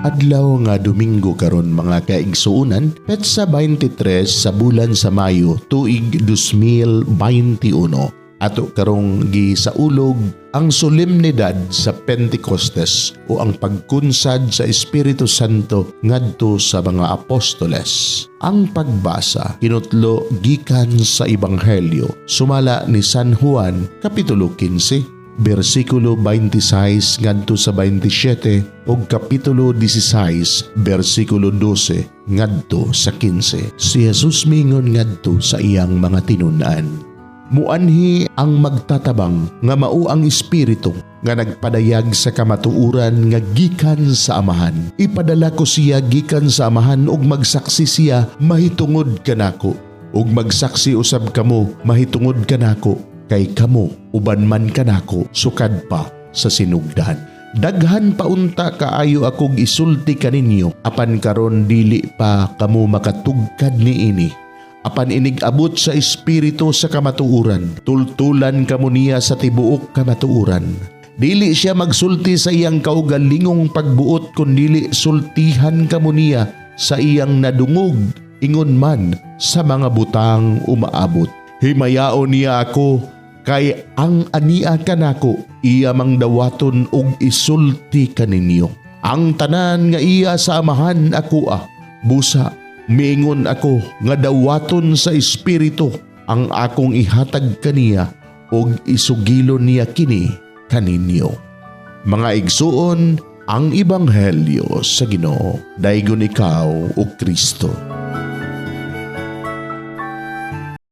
Adlaw nga Domingo karon mga kaigsuunan, petsa 23 sa bulan sa Mayo tuig 2021. Ato karong gisaulog ang solemnidad sa Pentecostes o ang pagkunsad sa Espiritu Santo ngadto sa mga apostoles. Ang pagbasa kinutlo gikan sa Ebanghelyo sumala ni San Juan kapitulo 15 versikulo 26 ngadto sa 27 ug kapitulo 16 versikulo 12 ngadto sa 15. Si Jesus mingon ngadto sa iyang mga tinun-an, muanhi ang magtatabang nga mao ang espiritu nga nagpadayag sa kamatuoran nga gikan sa Amahan. Ipadala ko siya gikan sa Amahan ug magsaksi siya mahitungod kanako, ug magsaksi usab kamo mahitungod kanako, kay kamo uban man kanako sukad pa sa sinugdan. Daghan paunta kaayo akong isulti kaninyo, apan karon dili pa kamo makatugkad niini. Apan inig abot sa espiritu sa kamatuoran, tultulan kamo niya sa tibuok kamatuoran. Dili siya magsulti sa iyang kaugalingong pagbuot, kundi sultihan kamo niya sa iyang nadungog, ingon man sa mga butang umaabot. Himayaon niya ako, kay ang ania kanako iya mang dawaton og isulti kaninyo. Ang tanan nga iya sa Amahan ako busa miingon ako nga dawaton sa espiritu ang akong ihatag kaniya og isugilon niya kini kaninyo. Mga igsuon, ang Ebanghelyo sa Ginoo. Daygon ikaw o Kristo.